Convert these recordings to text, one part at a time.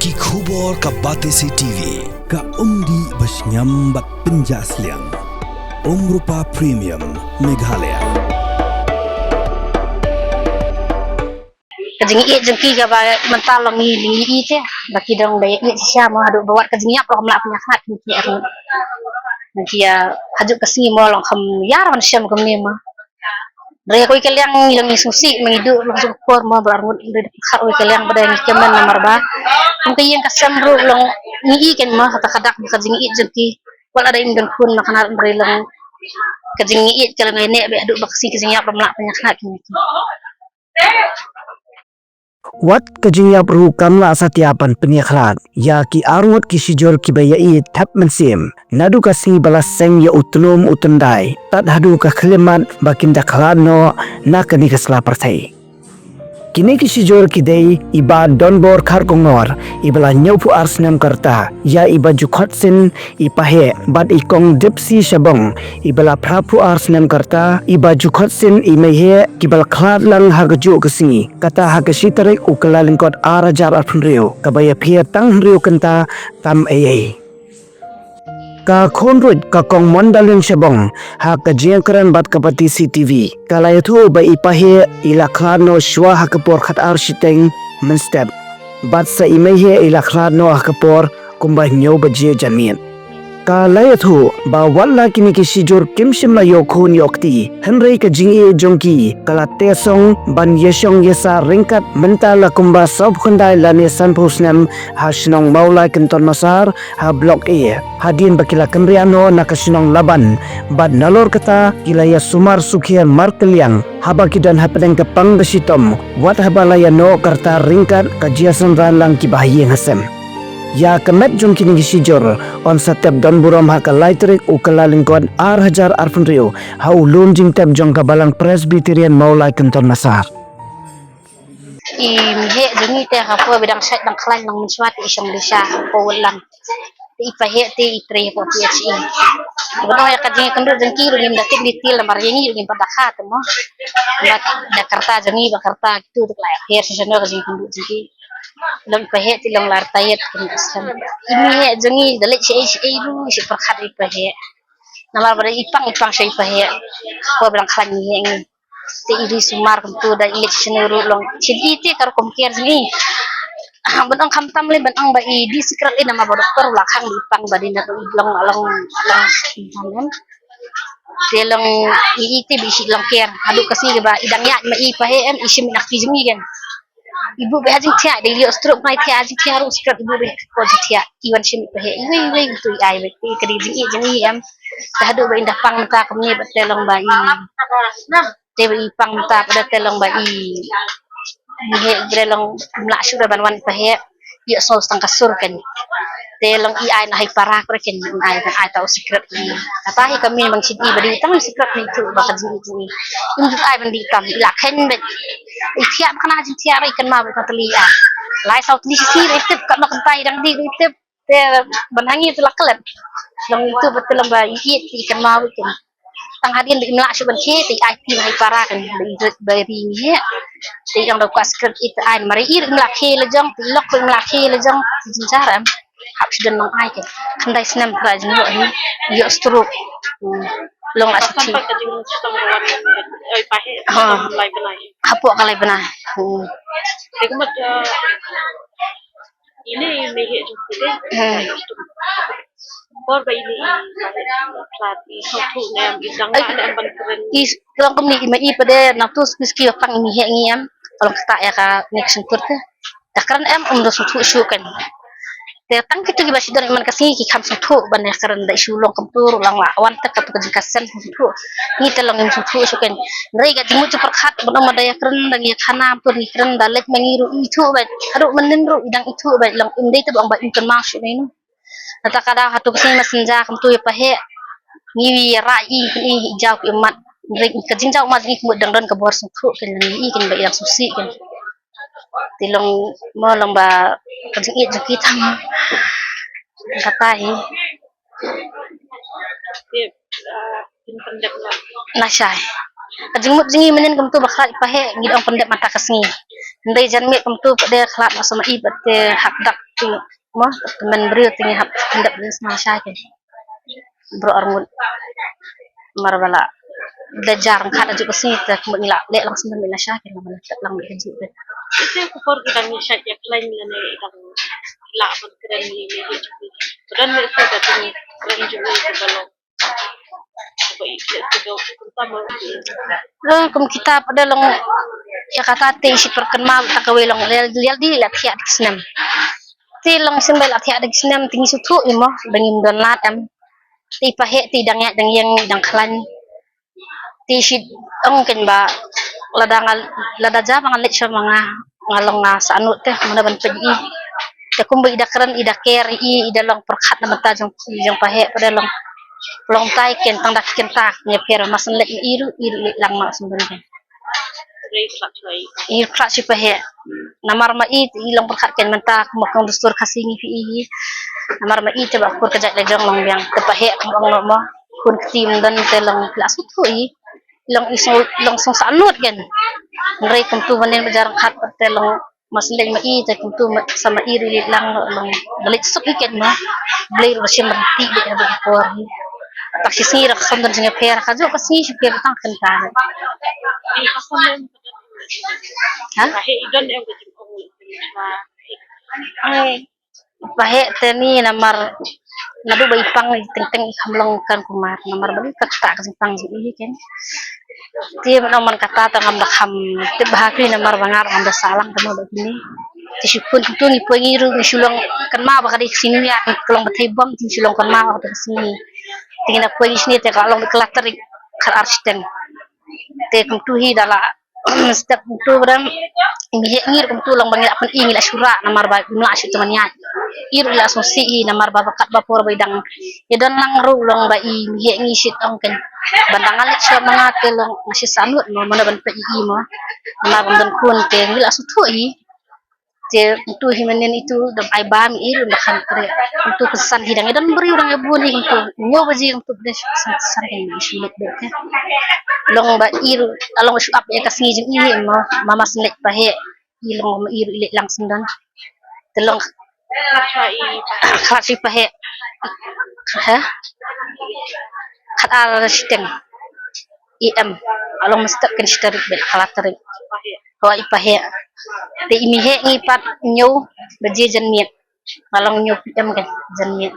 Ki khubor ka Batesi TV ka umdi basnyam bak penjaslian Rupa Premium Meghalaya. Kajingi jengki ga ba mental ngi lingi te baki dong daya i sia mo hadu bawat kajingi apa mla punya khat ki arun nanti ya haju kasi mo long kham yar man syam kam ni ma re ko ikelyang ilang isusi mengidu long support mo barun re khat ko ikelyang badai ni kemen nomor ba mungkin yang kasam ru long ngi ken ma hata kadak kajingi jengki wal ada indon kun makana re long kajingi kalau ngene be hadu baksi kajingi apa mla punya khat ni Wat kajinya perlu kamla satiapan peniaklat ya ki arungut ki sijol ki bayai tap mensim nadu kasi balas seng ya utlum utendai tat hadu ka khlemat bakin daklano na kani kasla partai kini ki sijol ki dei iba donbor khar kongor ibala nyaupu arsnam karta ya iba jukhot sin ipahe bad ikong dipsi shabong ibala prapu arsnam karta iba jukhot sin imehe kibal khlad lang hagaju kasi kata hagashi tarik ukala lingkot arajar arpunrio kabaya phia tang rio kanta tam ayai ka khonrut ka kong mondaling shabong ha ka jiangkran bat kapati CTV kala itu ba ipahe ilakhano shwa ha kapor khat arshiteng menstep bat sa imehe ilakhano ha kapor kumba nyo ba je janmien kala itu ba walla kini ki sijur kimshim la yokhon yokti henrei ka jingi jongki kala tesong ban yesong yesa ringkat mentala kumba sob khundai lane sanpusnam ha shnong maulai kenton masar ha blok e hadin bakila kenriano nakasinong laban bad nalor kata kilaya sumar sukhian markeliang habaki dan hapedeng kepang besitom wat habalaya no karta ringkat kajiasan ran lang kibahiyeng hasem ya kemet jong kini sijor on satep don burom ha ka laitrik ukala lingkon ar hajar arfunrio ha ulun jing tep jong ka balang presbyterian maulai kenton masar he jengi te ha po bidang sat dang klan nang mensuat isong desa po lang ipahe te itre po PHE bono ya kajingi kendur jengki ru nim datik ditil lamar yengi ru nim padakha te mo Jakarta jengi Jakarta gitu tuk la her sesono kajingi kendur jengki long pahe ti long lar tayet kemisam ini he jengi dalek si ru si perkhat ipahe namar pada ipang si ipahe po bidang klan ni ngi te iri sumar kentu da imit senuru long sidi te kar komker jengi benang kamtam le benang ba i di secret le nama doktor lakhang di pang badina long long telong i te bisi long ker hadu kasi ba idang ya ma i pahe em isim nakti jemi kan ibu be hajing tia de liok stroke mai tia hajing tia ru secret ibu be ko tia iwan sim pahe we tu ai be ti kedi jemi em hadu ba indah pang ta kemni ba telong ba i te ba i pang ta pada telong ba i he grelong mla sudah banwan pahe ya so stang kasur kan telong i ai na hai para ko ken ai tau secret ni kata hi kami mang sidi badi tang secret ni tu ba kajini ni induk ai bandi kam la khen be i tiap kana jin tiap ikan ma ba tali a lai sau ni si retep ka mak tai dang di retep te banhangi tu laklet long itu betul ba i ikan ma ikan tang hadin di mla suban ke ti ai ti hai para kan bari ni ti yang do kasket itu ai mari ir mla ke lejong ti lok mla ke lejong jinjaram hap sudan mang ai ke kandai senam rajin yo ni yo stroke long asci hapo kalai benai ini mehe jumpa Bor ba ini plati satu nem idang ada ban keren is kalau kami i pada natus kiski pang mehe ngiam kalau kata ya ka next turte takran em undo sutu syukan te tang kitu gi basi dan man kasi ki kham sutu ban ya karan da sulong kamtur lang wan tak ka kasan sutu ni telong sutu syukan rei ga jimu ceper khat bono madaya keren dang ya khana pur ni keren dalek mengiru itu ba hadu menen ru idang itu ba lang indai te bang ba inkan masuk ni nata kada hatu kesini mesenja kamtu ya pahe ngiwi rai ni hijau imat rei ka jinjau mat ni kemud dang don ka bor sutu kan ni kin ba yang susi kan tilong mo lang ba kajing kita katahi pendek lah nasai kajing jingi menen kamtu bakha pahe ngidong pendek mata kasni ndai janmi kamtu de khlap sama ibat te hak dak ting mo teman beri ting hap hendak sama syake bro arngun marbala da jarang kada juga sih tak mengira lek langsung mila syake naman lang mi haju Ito yung kupor kita ng siya yung klaim nila na itang ilapan keren ni Jubi. Kemudian mereka datang keren juga itu kalau coba ikut juga pertama. kum kita pada long ya kata te si perkenal tak kawelong lial di lat hiat senam ti long sembel at hiat senam ting sutu imo dengim don latam ti pahe ti dang yang dang klan ti si ong ken ba lada jamangan let siya mga ngalong nga sa ano te mana ban pagi te kumba ida keren ida keri ida long perkat na mata jong pahe pada long tai ken tang dak ken tak nya pera masan let iru lang ma sembel Ikhlas si pahe namar ma it ilang perkat ken mentak makang dustur kasingi fi namar ma it ba kur kajak lejong long biang te pahe kang mo kun tim dan telong kelas tu ilang isong long song sanut kan ngai kum tu banen bajar khat telong masleng ma it kum tu sama iri lang long dalit suk iken ma blair ba sim ti de ba por tak si sira khandan singa pera kajo kasi si pera tang kentara ha Kahit idon yung kajipong ay pahe teni namar nadu bai pang teng hamlong kan kumar namar bali kata kasing pang ji kan ti man kata ta ngam ham ti bahaki namar bangar ngam salang temo begini ti sipun tu ni pengiru ni sulong kan ma ba kadi sini ya kelong batai bom ti sulong kan ma ba sini tingina pengi sini te kalong kelater kar arsten te kum tu hi dala step tu bram imihe ngir kum tu long bangil apan ingil asura namar ba mla asyut temannya ir la sosi namar ba bakat ba por baidang yedan lang ru long ba imihe ngisit ong ken bandangal siya mga kelong masih sanut mo mana ban pa mo namar ban kun te ngil asutu te tu himanen itu dam ai bam ir ndakan kre untuk kesan hidang dan beri orang ibu ni untuk nyo baji untuk des san hen sulit bete long ba ir along su ap ya kasih jeng ini mama selek pahe ilong ma ir ile langsung dan telong khasi pahe ha khat al sistem im along mestak kan starik bel kalaterik ko ipahe te imihe ngipat nyo baje janmiet along nyo pm kan janmiet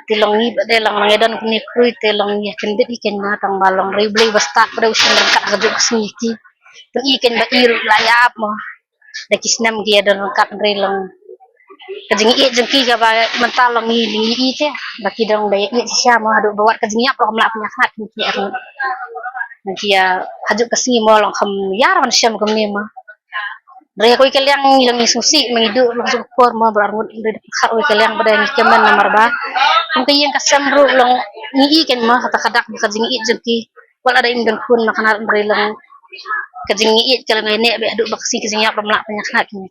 tilong ni bade lang ngedon kuni krui tilong ya kendit iken na tang balong reblay basta pada usin rengkat gajuk sniki tu iken ba iru layap mo dakisnam dia don kat relong kajing i jengki ga ba mentalong ni lingi ite baki dong daya i sia mo hadu bawat kajing ap rom la punya khat ni er nanti ya hajuk kesini mo long kham yar man syam kam ni ma Dre ko ikelyang ilang isusi mengidu langsung por mo berarut dari khar ko ikelyang pada ni keman nomor ba kung kayang kasam ro long ni iken mo hata kadak kajing i jengki wala ada indang kun makana berelang kajing i kalang ne be adu baksi kajing ap rom la punya khat ni